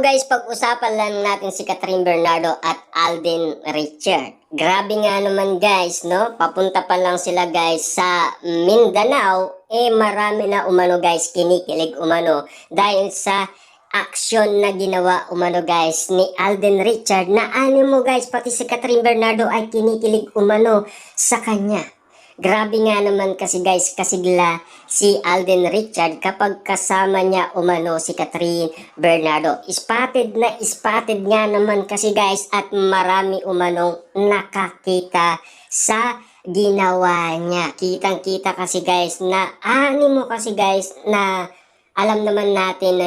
guys, pag-usapan lang natin si Catherine Bernardo at Alden Richard. Grabe nga naman guys, no? Papunta pa lang sila guys sa Mindanao. Marami na umano guys, kinikilig umano. Dahil sa aksyon na ginawa umano guys ni Alden Richard na animo guys, pati si Catherine Bernardo ay kinikilig umano sa kanya. Grabe nga naman kasi guys, kasigla si Alden Richard kapag kasama niya umano si Catherine Bernardo. Spotted nga naman kasi guys at marami umanong nakakita sa ginawa niya. Kitang-kita kasi guys na animo kasi guys na alam naman natin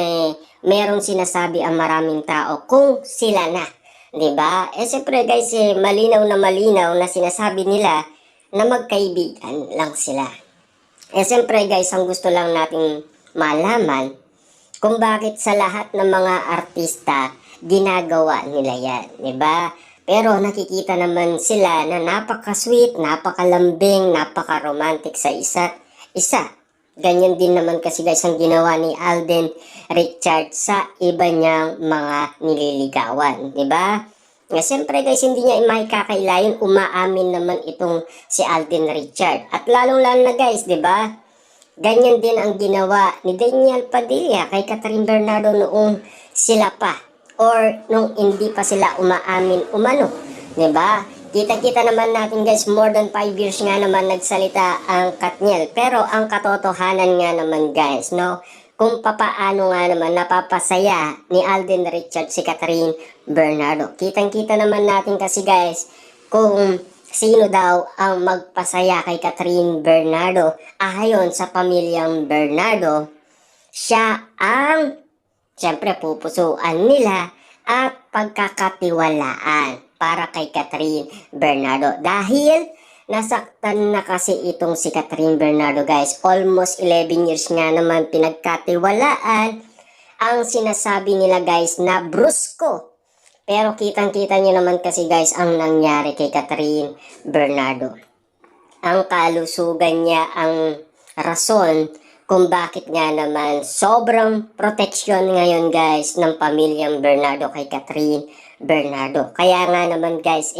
merong sinasabi ang maraming tao kung sila na. Diba? Siyempre guys, malinaw na sinasabi nila na magkaibigan lang sila. Siyempre guys, ang gusto lang nating malaman kung bakit sa lahat ng mga artista ginagawa nila yan, diba? Pero nakikita naman sila na napaka-sweet, napakalambing, napaka-romantic sa isa't isa. Ganyan din naman kasi guys ang ginawa ni Alden Richard sa iba niyang mga nililigawan, diba? Siyempre guys, hindi niya makakailayan, umaamin naman itong si Alden Richard. At lalong-lalo na guys, di ba? Ganyan din ang ginawa ni Daniel Padilla kay Catherine Bernardo noong sila pa or nung hindi pa sila umaamin umano, di ba? Kita-kita naman natin guys, more than 5 years nga naman nagsalita ang Katniel. Pero ang katotohanan nga naman guys, no? Kung papaano nga naman napapasaya ni Alden Richard si Catherine Bernardo. Kitang-kita naman natin kasi guys kung sino daw ang magpasaya kay Catherine Bernardo. Ayon sa pamilyang Bernardo, siya ang siyempre pupusuan nila at pagkakatiwalaan para kay Catherine Bernardo. Dahil nasaktan na kasi itong si Catherine Bernardo guys. Almost 11 years nga naman pinagkatiwalaan ang sinasabi nila guys na brusko. Pero kitang-kita nyo naman kasi guys ang nangyari kay Catherine Bernardo. Ang kalusugan niya ang rason kung bakit nga naman sobrang proteksyon ngayon guys ng pamilyang Bernardo kay Catherine Bernardo. Kaya nga naman guys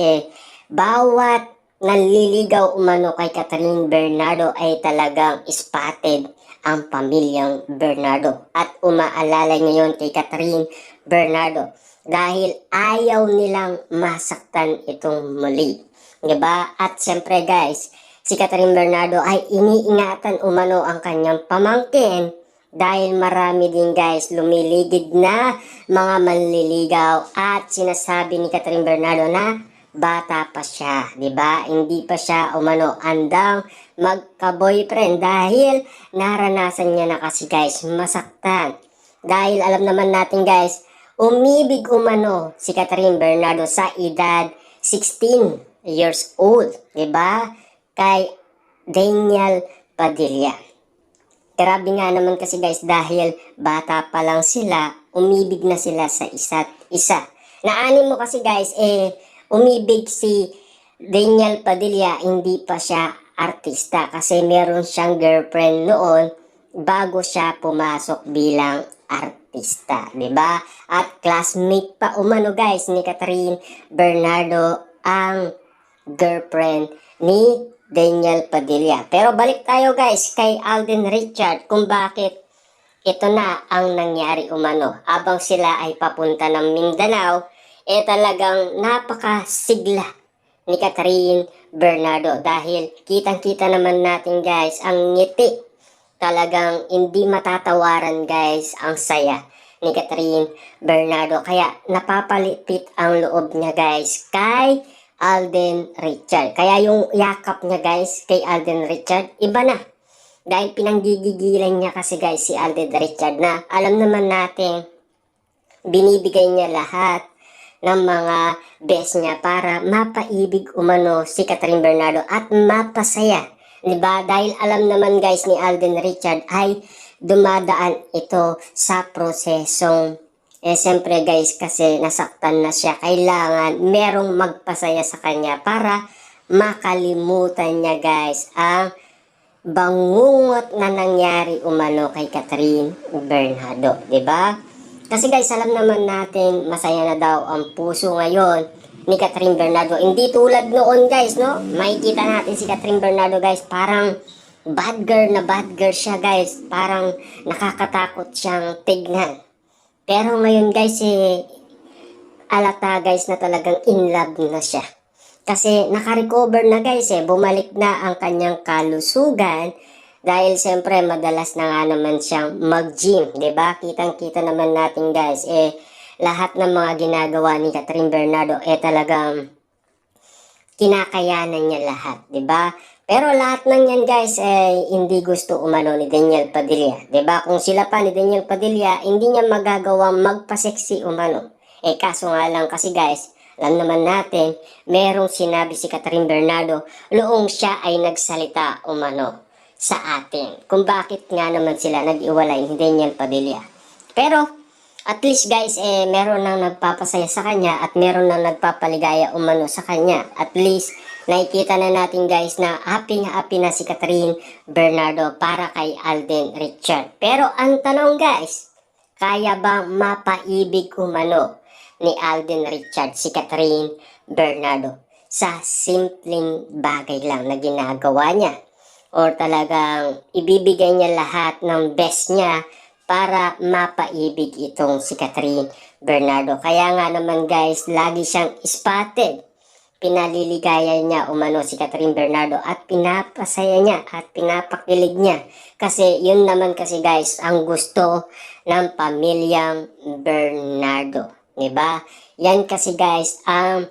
bawat naliligaw umano kay Catherine Bernardo ay talagang spotted ang pamilyang Bernardo. At umaalala ngayon kay Catherine Bernardo dahil ayaw nilang masaktan itong muli. Diba? At siyempre guys, si Catherine Bernardo ay iniingatan umano ang kanyang pamangkin dahil marami din guys lumiligid na mga manliligaw at sinasabi ni Catherine Bernardo na bata pa siya, di ba? Hindi pa siya umano andang magka-boyfriend dahil naranasan niya na kasi guys masaktan. Dahil alam naman natin guys, umibig umano si Catherine Bernardo sa edad 16 years old, di ba? Kay Daniel Padilla. Grabe nga naman kasi guys dahil bata pa lang sila, umibig na sila sa isa't isa. Naanin mo kasi guys umibig si Daniel Padilla, hindi pa siya artista kasi meron siyang girlfriend noon bago siya pumasok bilang artista, di ba? At classmate pa umano guys ni Catherine Bernardo ang girlfriend ni Daniel Padilla. Pero balik tayo guys kay Alden Richard kung bakit ito na ang nangyari umano. Abang sila ay papunta ng Mindanao, talagang napakasigla ni Catherine Bernardo dahil kitang-kita naman natin guys ang ngiti. Talagang hindi matatawaran guys ang saya ni Catherine Bernardo. Kaya napapalipit ang loob niya guys kay Alden Richard. Kaya yung yakap niya guys kay Alden Richard, iba na. Dahil pinanggigigilan niya kasi guys si Alden Richard na alam naman natin binibigay niya lahat ng mga best niya para mapaibig umano si Catherine Bernardo at mapasaya. Diba? Dahil alam naman guys ni Alden Richard ay dumadaan ito sa prosesong siyempre guys kasi nasaktan na siya. Kailangan merong magpasaya sa kanya para makalimutan niya guys ang bangungot na nangyari umano kay Catherine Bernardo. Diba? Kasi guys, alam naman natin masaya na daw ang puso ngayon ni Catherine Bernardo. Hindi tulad noon guys, no? Makikita natin si Catherine Bernardo guys, parang bad girl na bad girl siya guys. Parang nakakatakot siyang tignan. Pero ngayon guys, alata guys na talagang in love na siya. Kasi naka-recover na guys bumalik na ang kanyang kalusugan dahil siyempre madalas na nga naman siyang mag-gym, 'di ba? Kitang-kita naman natin guys lahat ng mga ginagawa ni Catherine Bernardo talagang kinakayanan niya lahat, 'di ba? Pero lahat ng yan guys hindi gusto umano ni Daniel Padilla, 'di ba? Kung sila pa ni Daniel Padilla, hindi niya magagawang magpa-sexy umano. Kaso nga lang kasi guys, alam naman natin, merong sinabi si Catherine Bernardo noong siya ay nagsalita umano sa atin. Kung bakit nga naman sila nag-iwalay ni Daniel Padilla. Pero, at least guys, meron nang nagpapasaya sa kanya at meron nang nagpapaligaya umano sa kanya. At least, nakikita na natin guys na happy na si Catherine Bernardo para kay Alden Richard. Pero ang tanong guys, kaya bang mapaibig umano ni Alden Richard si Catherine Bernardo sa simpleng bagay lang na ginagawa niya? Or talagang ibibigay niya lahat ng best niya para mapaibig itong si Catherine Bernardo? Kaya nga naman guys, lagi siyang spotted. Pinaliligaya niya umano si Catherine Bernardo at pinapasaya niya at pinapakilig niya. Kasi yun naman kasi guys ang gusto ng pamilyang Bernardo. Diba? Yan kasi guys ang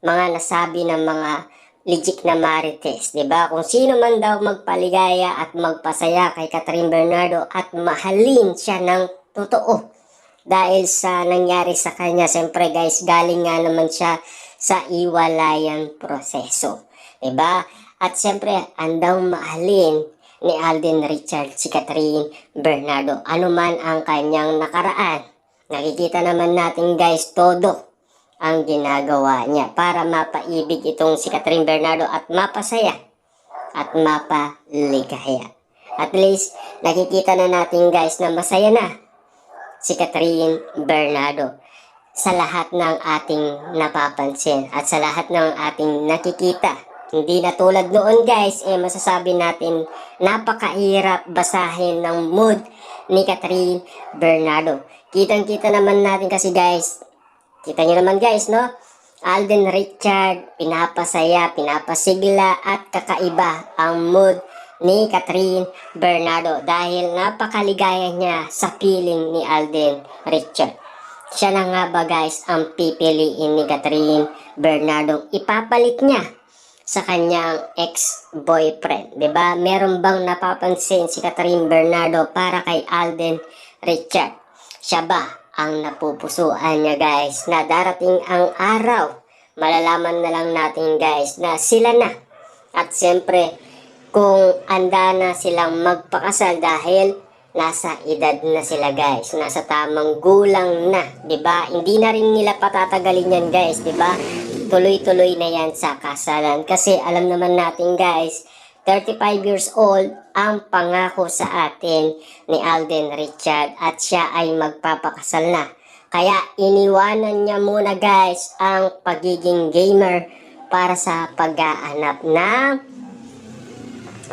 mga nasabi ng mga legit na marites, 'di ba? Kung sino man daw magpaligaya at magpasaya kay Catherine Bernardo at mahalin siya ng totoo. Dahil sa nangyari sa kanya, siyempre guys, galing nga naman siya sa iwalayan proseso, 'di ba? At siyempre, andang mahalin ni Alden Richard si Catherine Bernardo. Ano man ang kanyang nakaraan. Nakikita naman natin guys, todo ang ginagawa niya para mapaibig itong si Catherine Bernardo at mapasaya at mapaligaya. At least, nakikita na natin guys na masaya na si Catherine Bernardo sa lahat ng ating napapansin at sa lahat ng ating nakikita. Hindi na tulad noon guys, masasabi natin napakahirap basahin ng mood ni Catherine Bernardo. Kitang-kita naman natin kasi guys, kita nyo naman guys, no? Alden Richard, pinapasaya, pinapasigla at kakaiba ang mood ni Catherine Bernardo dahil napakaligaya niya sa feeling ni Alden Richard. Siya na nga ba guys ang pipiliin ni Catherine Bernardo? Ipapalit niya sa kanyang ex-boyfriend, 'di ba? Meron bang napapansin si Catherine Bernardo para kay Alden Richard? Siya ba ang napupusuan niya guys na darating ang araw? Malalaman na lang natin guys na sila na. At siyempre, kung anda na silang magpakasal dahil nasa edad na sila guys, nasa tamang gulang na, 'di ba? Hindi na rin nila patatagalin yan guys, 'di ba? Tuloy-tuloy na yan sa kasalan kasi alam naman natin guys, 35 years old ang pangako sa atin ni Alden Richard at siya ay magpapakasal na. Kaya iniwanan niya muna guys ang pagiging gamer para sa pag-aanap ng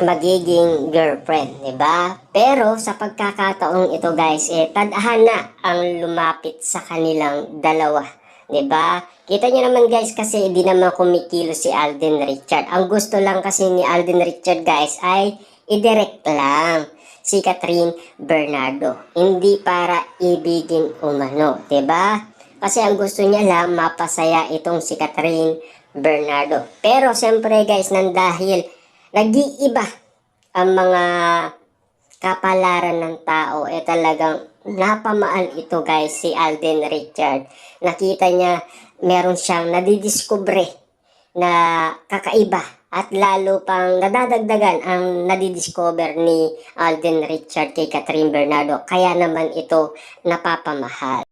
magiging girlfriend, 'di ba? Pero sa pagkakataong ito guys, tadhana ang lumapit sa kanilang dalawa, 'di ba? Kita niyo naman guys kasi di naman kumikilo si Alden Richard. Ang gusto lang kasi ni Alden Richard guys ay i-direct lang si Catherine Bernardo. Hindi para ibigin umano, 'di ba? Kasi ang gusto niya lang mapasaya itong si Catherine Bernardo. Pero siyempre guys, dahil nag-iiba ang mga kapalaran ng tao, talagang napamaal ito guys si Alden Richard. Nakita niya meron siyang nadidiskubre na kakaiba at lalo pang nadadagdagan ang nadidiscover ni Alden Richard kay Catherine Bernardo. Kaya naman ito napapamahal.